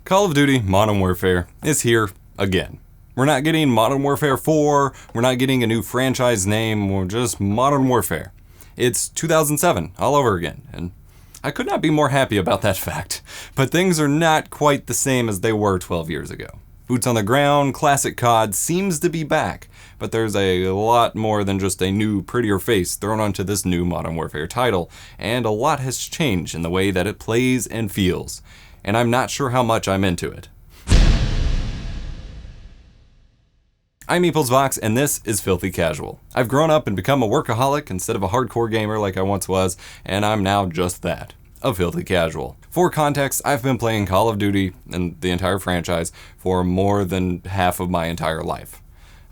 Call of Duty Modern Warfare is here again. We're not getting Modern Warfare 4, we're not getting a new franchise name, we're just Modern Warfare. It's 2007 all over again, and I could not be more happy about that fact. But things are not quite the same as they were 12 years ago. Boots on the ground, classic CoD seems to be back, but there's a lot more than just a new, prettier face thrown onto this new Modern Warfare title, and a lot has changed in the way that it plays and feels, and I'm not sure how much I'm into it. I'm EposVox, and this is Filthy Casual. I've grown up and become a workaholic instead of a hardcore gamer like I once was, and I'm now just that, a Filthy Casual. For context, I've been playing Call of Duty and the entire franchise for more than half of my entire life.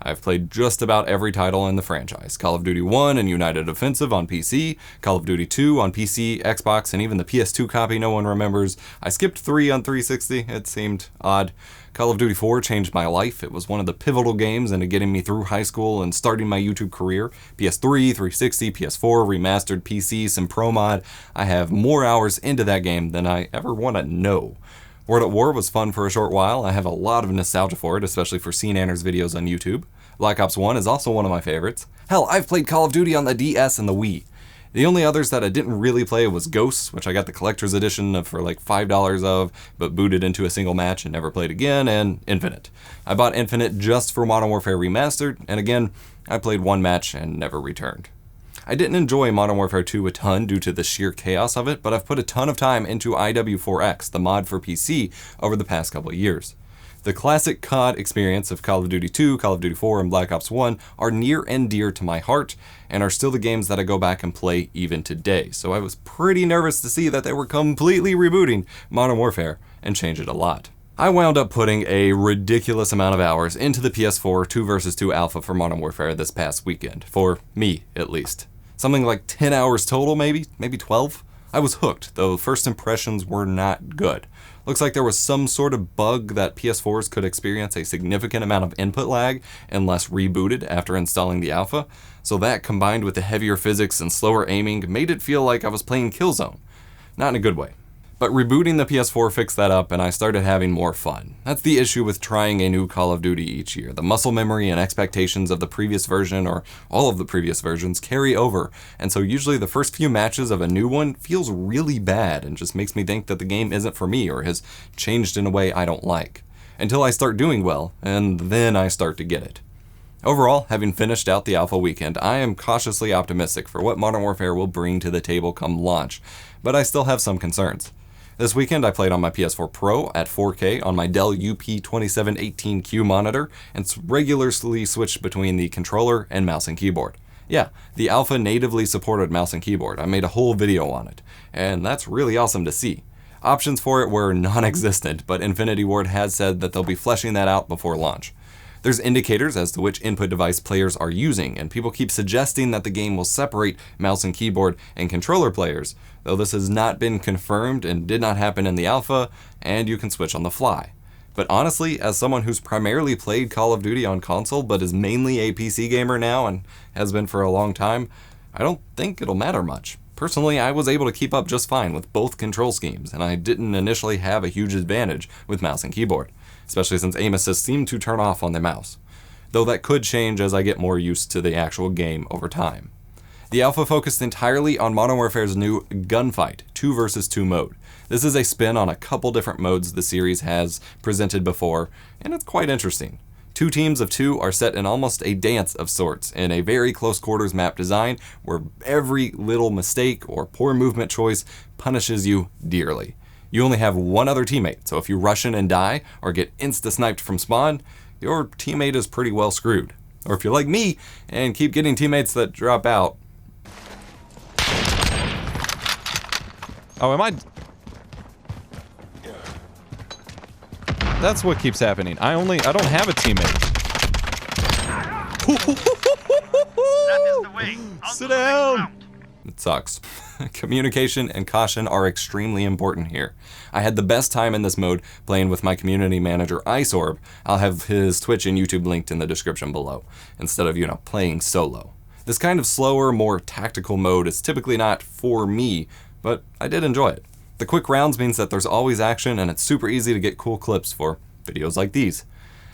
I've played just about every title in the franchise. Call of Duty 1 and United Offensive on PC, Call of Duty 2 on PC, Xbox, and even the PS2 copy no one remembers. I skipped 3 on 360, it seemed odd. Call of Duty 4 changed my life. It was one of the pivotal games into getting me through high school and starting my YouTube career. PS3, 360, PS4, remastered PC, some pro mod. I have more hours into that game than I ever want to know. World at War was fun for a short while. I have a lot of nostalgia for it, especially for CNanner's videos on YouTube. Black Ops 1 is also one of my favorites. Hell, I've played Call of Duty on the DS and the Wii. The only others that I didn't really play was Ghosts, which I got the collector's edition for like $5 of, but booted into a single match and never played again, and Infinite. I bought Infinite just for Modern Warfare Remastered, and again, I played one match and never returned. I didn't enjoy Modern Warfare 2 a ton due to the sheer chaos of it, but I've put a ton of time into IW4X, the mod for PC, over the past couple of years. The classic CoD experience of Call of Duty 2, Call of Duty 4, and Black Ops 1 are near and dear to my heart, and are still the games that I go back and play even today, so I was pretty nervous to see that they were completely rebooting Modern Warfare and change it a lot. I wound up putting a ridiculous amount of hours into the PS4 2 vs 2 alpha for Modern Warfare this past weekend, for me at least. Something like 10 hours total maybe 12? I was hooked, though first impressions were not good. Looks like there was some sort of bug that PS4s could experience a significant amount of input lag unless rebooted after installing the alpha, so that combined with the heavier physics and slower aiming made it feel like I was playing Killzone. Not in a good way. But rebooting the PS4 fixed that up and I started having more fun. That's the issue with trying a new Call of Duty each year. The muscle memory and expectations of the previous version or all of the previous versions carry over, and so usually the first few matches of a new one feels really bad and just makes me think that the game isn't for me or has changed in a way I don't like. Until I start doing well, and then I start to get it. Overall, having finished out the alpha weekend, I am cautiously optimistic for what Modern Warfare will bring to the table come launch, but I still have some concerns. This weekend I played on my PS4 Pro at 4K on my Dell UP2718Q monitor and regularly switched between the controller and mouse and keyboard. Yeah, the alpha natively supported mouse and keyboard. I made a whole video on it, and that's really awesome to see. Options for it were non-existent, but Infinity Ward has said that they'll be fleshing that out before launch. There's indicators as to which input device players are using, and people keep suggesting that the game will separate mouse and keyboard and controller players, though this has not been confirmed and did not happen in the alpha, and you can switch on the fly. But honestly, as someone who's primarily played Call of Duty on console but is mainly a PC gamer now and has been for a long time, I don't think it'll matter much. Personally, I was able to keep up just fine with both control schemes, and I didn't initially have a huge advantage with mouse and keyboard, especially since aim assist seemed to turn off on the mouse, though that could change as I get more used to the actual game over time. The alpha focused entirely on Modern Warfare's new Gunfight 2 vs 2 mode. This is a spin on a couple different modes the series has presented before, and it's quite interesting. 2 teams of 2 are set in almost a dance of sorts in a very close quarters map design where every little mistake or poor movement choice punishes you dearly. You only have one other teammate, so if you rush in and die or get insta-sniped from spawn, your teammate is pretty well screwed. Or if you're like me and keep getting teammates that drop out. Oh, am I? That's what keeps happening. I don't have a teammate. That is the way. Sit down. It sucks. Communication and caution are extremely important here. I had the best time in this mode playing with my community manager Iceorb. I'll have his Twitch and YouTube linked in the description below, instead of, playing solo. This kind of slower, more tactical mode is typically not for me, but I did enjoy it. The quick rounds means that there's always action and it's super easy to get cool clips for videos like these.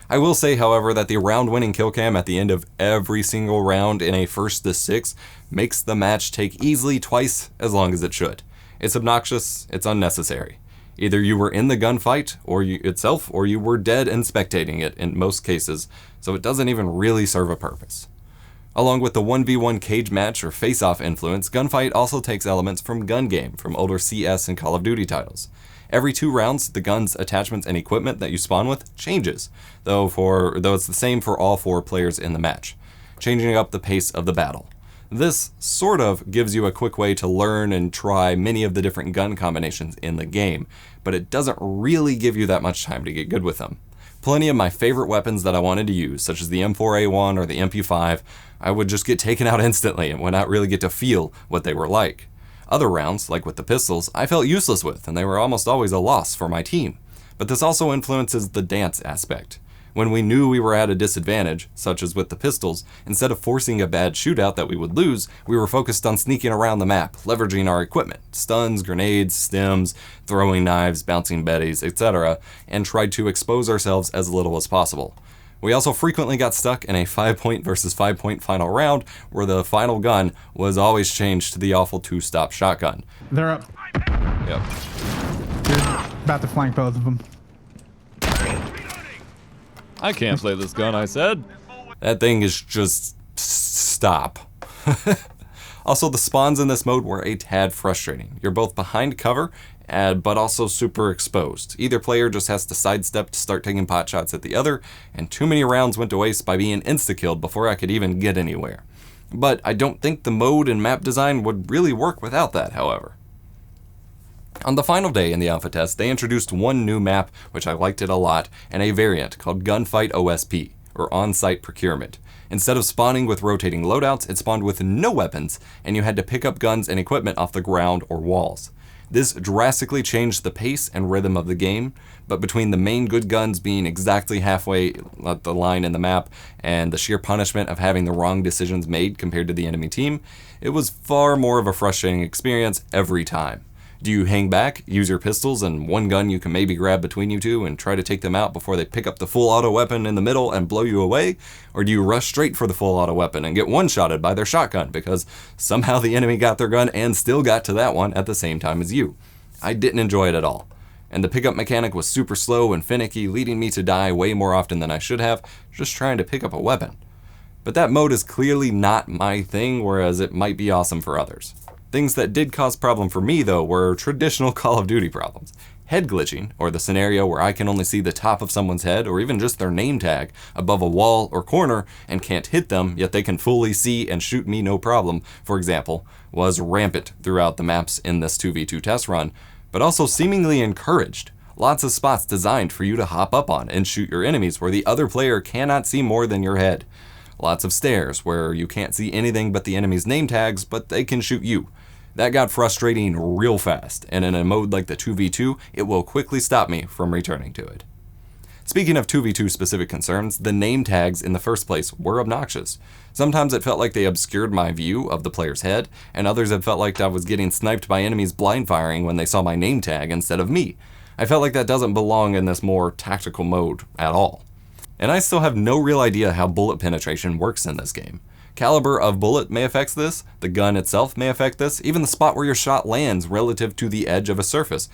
I will say, however, that the round-winning kill cam at the end of every single round in a 1st to 6 makes the match take easily twice as long as it should. It's obnoxious, it's unnecessary. Either you were in the gunfight itself, or you were dead and spectating it in most cases, so it doesn't even really serve a purpose. Along with the 1v1 cage match or face-off influence, Gunfight also takes elements from Gun Game from older CS and Call of Duty titles. Every 2 rounds, the guns, attachments, and equipment that you spawn with changes, though it's the same for all 4 players in the match, changing up the pace of the battle. This sort of gives you a quick way to learn and try many of the different gun combinations in the game, but it doesn't really give you that much time to get good with them. Plenty of my favorite weapons that I wanted to use, such as the M4A1 or the MP5, I would just get taken out instantly and would not really get to feel what they were like. Other rounds, like with the pistols, I felt useless with, and they were almost always a loss for my team. But this also influences the dance aspect. When we knew we were at a disadvantage, such as with the pistols, instead of forcing a bad shootout that we would lose, we were focused on sneaking around the map, leveraging our equipment, stuns, grenades, stims, throwing knives, bouncing betties, etc., and tried to expose ourselves as little as possible. We also frequently got stuck in a 5-point versus 5-point final round, where the final gun was always changed to the awful 2-stop shotgun. They're up. Yep. They're about to flank both of them. I can't play this gun, I said. That thing is just stop. Also, the spawns in this mode were a tad frustrating. You're both behind cover, but also super exposed. Either player just has to sidestep to start taking pot shots at the other, and too many rounds went to waste by being insta-killed before I could even get anywhere. But I don't think the mode and map design would really work without that, however. On the final day in the alpha test, they introduced one new map, which I liked it a lot, and a variant called Gunfight OSP, or On-Site Procurement. Instead of spawning with rotating loadouts, it spawned with no weapons, and you had to pick up guns and equipment off the ground or walls. This drastically changed the pace and rhythm of the game, but between the main good guns being exactly halfway at the line in the map and the sheer punishment of having the wrong decisions made compared to the enemy team, it was far more of a frustrating experience every time. Do you hang back, use your pistols and one gun you can maybe grab between you two and try to take them out before they pick up the full auto weapon in the middle and blow you away? Or do you rush straight for the full auto weapon and get one-shotted by their shotgun because somehow the enemy got their gun and still got to that one at the same time as you? I didn't enjoy it at all. And the pickup mechanic was super slow and finicky, leading me to die way more often than I should have, just trying to pick up a weapon. But that mode is clearly not my thing, whereas it might be awesome for others. Things that did cause problem for me, though, were traditional Call of Duty problems. Head glitching, or the scenario where I can only see the top of someone's head, or even just their name tag, above a wall or corner, and can't hit them, yet they can fully see and shoot me no problem, for example, was rampant throughout the maps in this 2v2 test run, but also seemingly encouraged. Lots of spots designed for you to hop up on and shoot your enemies where the other player cannot see more than your head. Lots of stairs where you can't see anything but the enemy's name tags, but they can shoot you. That got frustrating real fast, and in a mode like the 2v2, it will quickly stop me from returning to it. Speaking of 2v2 specific concerns, the name tags in the first place were obnoxious. Sometimes it felt like they obscured my view of the player's head, and others it felt like I was getting sniped by enemies blind firing when they saw my name tag instead of me. I felt like that doesn't belong in this more tactical mode at all. And I still have no real idea how bullet penetration works in this game. Caliber of bullet may affect this, the gun itself may affect this, even the spot where your shot lands relative to the edge of a surface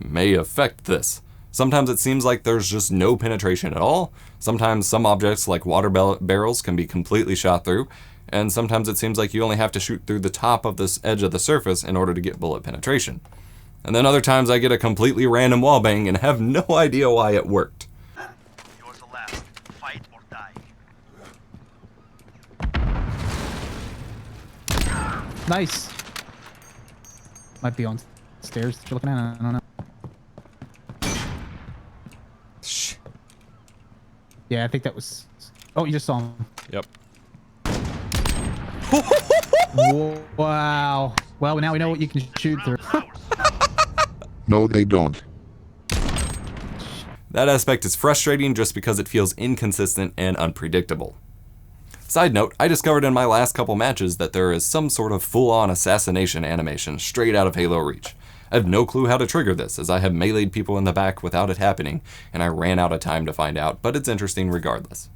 may affect this. Sometimes it seems like there's just no penetration at all, sometimes some objects like water barrels can be completely shot through, and sometimes it seems like you only have to shoot through the top of this edge of the surface in order to get bullet penetration. And then other times I get a completely random wallbang and have no idea why it worked. Yours the last. Fight or die. Nice. Might be on stairs that you're looking at. I don't know. Shh. Yeah, I think that was... Oh, you just saw him. Yep. Wow. Well, now we know what you can shoot through. No, they don't. That aspect is frustrating just because it feels inconsistent and unpredictable. Side note, I discovered in my last couple matches that there is some sort of full-on assassination animation straight out of Halo Reach. I have no clue how to trigger this, as I have meleeed people in the back without it happening, and I ran out of time to find out, but it's interesting regardless.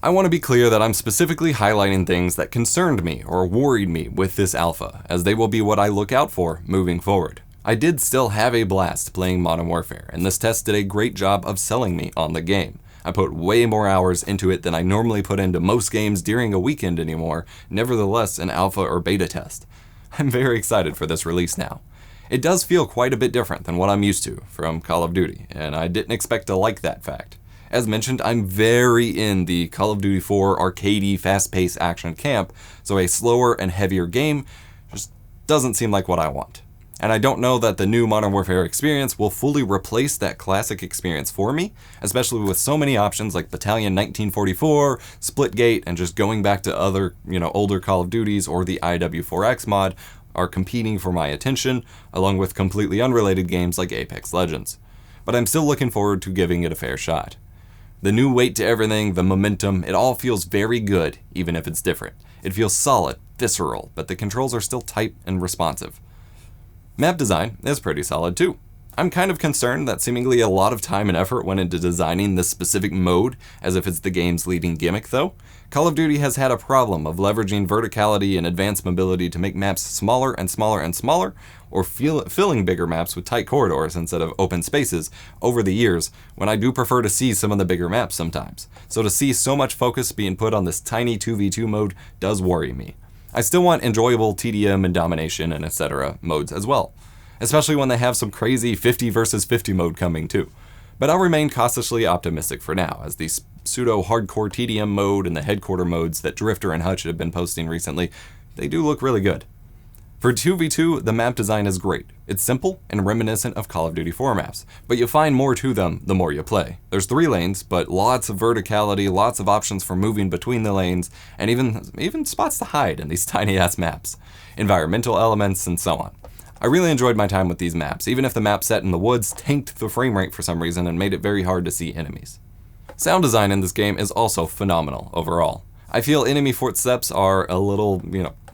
I want to be clear that I'm specifically highlighting things that concerned me or worried me with this alpha, as they will be what I look out for moving forward. I did still have a blast playing Modern Warfare, and this test did a great job of selling me on the game. I put way more hours into it than I normally put into most games during a weekend anymore, nevertheless an alpha or beta test. I'm very excited for this release now. It does feel quite a bit different than what I'm used to from Call of Duty, and I didn't expect to like that fact. As mentioned, I'm very in the Call of Duty 4 arcadey, fast-paced action camp, so a slower and heavier game just doesn't seem like what I want. And I don't know that the new Modern Warfare experience will fully replace that classic experience for me, especially with so many options like Battalion 1944, Splitgate, and just going back to other, older Call of Duties or the IW4X mod are competing for my attention, along with completely unrelated games like Apex Legends. But I'm still looking forward to giving it a fair shot. The new weight to everything, the momentum, it all feels very good, even if it's different. It feels solid, visceral, but the controls are still tight and responsive. Map design is pretty solid too. I'm kind of concerned that seemingly a lot of time and effort went into designing this specific mode, as if it's the game's leading gimmick though. Call of Duty has had a problem of leveraging verticality and advanced mobility to make maps smaller and smaller and smaller, or filling bigger maps with tight corridors instead of open spaces over the years, when I do prefer to see some of the bigger maps sometimes. So to see so much focus being put on this tiny 2v2 mode does worry me. I still want enjoyable TDM and domination and etc. modes as well, especially when they have some crazy 50 versus 50 mode coming too. But I'll remain cautiously optimistic for now, as these pseudo-hardcore TDM mode and the headquarter modes that Drifter and Hutch have been posting recently, they do look really good. For 2v2, the map design is great. It's simple and reminiscent of Call of Duty 4 maps, but you find more to them the more you play. There's 3 lanes, but lots of verticality, lots of options for moving between the lanes, and even spots to hide in these tiny-ass maps, environmental elements, and so on. I really enjoyed my time with these maps, even if the map set in the woods tanked the frame rate for some reason and made it very hard to see enemies. Sound design in this game is also phenomenal overall. I feel enemy footsteps are a little,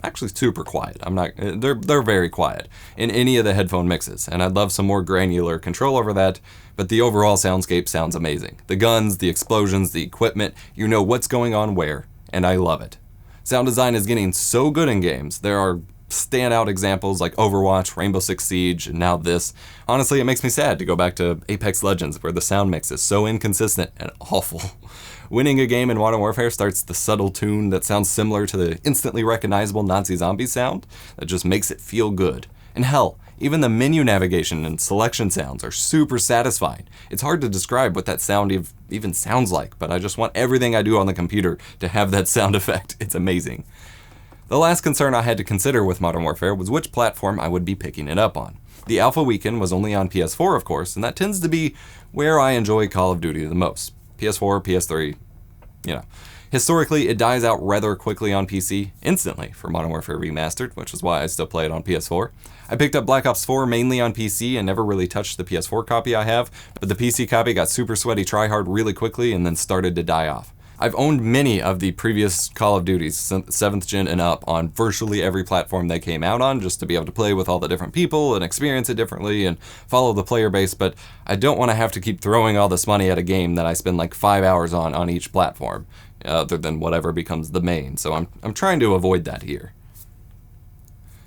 actually super quiet. They're very quiet in any of the headphone mixes, and I'd love some more granular control over that, but the overall soundscape sounds amazing. The guns, the explosions, the equipment, you know what's going on where, and I love it. Sound design is getting so good in games. There are standout examples like Overwatch, Rainbow Six Siege, and now this. Honestly, it makes me sad to go back to Apex Legends, where the sound mix is so inconsistent and awful. Winning a game in Modern Warfare starts the subtle tune that sounds similar to the instantly recognizable Nazi zombie sound that just makes it feel good. And hell, even the menu navigation and selection sounds are super satisfying. It's hard to describe what that sound even sounds like, but I just want everything I do on the computer to have that sound effect. It's amazing. The last concern I had to consider with Modern Warfare was which platform I would be picking it up on. The alpha weekend was only on PS4, of course, and that tends to be where I enjoy Call of Duty the most. PS4, PS3, Historically, it dies out rather quickly on PC, instantly, for Modern Warfare Remastered, which is why I still play it on PS4. I picked up Black Ops 4 mainly on PC and never really touched the PS4 copy I have, but the PC copy got super sweaty tryhard really quickly and then started to die off. I've owned many of the previous Call of Duties, 7th gen and up, on virtually every platform they came out on, just to be able to play with all the different people and experience it differently and follow the player base, but I don't want to have to keep throwing all this money at a game that I spend like 5 hours on each platform, other than whatever becomes the main, so I'm trying to avoid that here.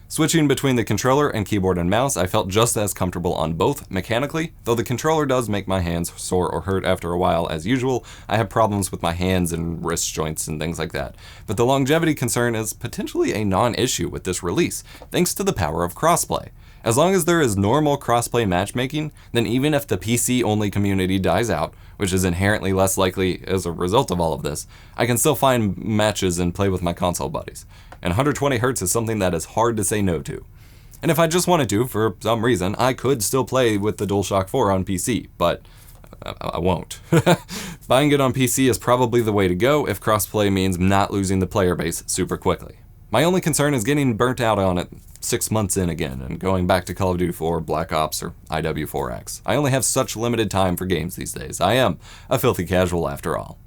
Switching between the controller and keyboard and mouse, I felt just as comfortable on both mechanically, though the controller does make my hands sore or hurt after a while as usual. I have problems with my hands and wrist joints and things like that. But the longevity concern is potentially a non-issue with this release, thanks to the power of crossplay. As long as there is normal crossplay matchmaking, then even if the PC-only community dies out, which is inherently less likely as a result of all of this, I can still find matches and play with my console buddies. And 120 Hz is something that is hard to say no to. And if I just wanted to, for some reason, I could still play with the DualShock 4 on PC, but I won't. Buying it on PC is probably the way to go if crossplay means not losing the player base super quickly. My only concern is getting burnt out on it 6 months in again and going back to Call of Duty 4, Black Ops, or IW4X. I only have such limited time for games these days. I am a filthy casual after all.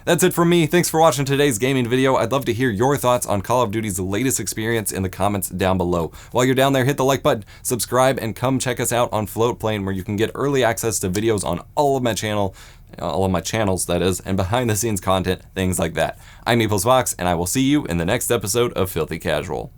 That's it from me. Thanks for watching today's gaming video. I'd love to hear your thoughts on Call of Duty's latest experience in the comments down below. While you're down there, hit the like button, subscribe, and come check us out on Floatplane, where you can get early access to videos on all of my channels, that is, and behind the scenes content, things like that. I'm EposVox, and I will see you in the next episode of Filthy Casual.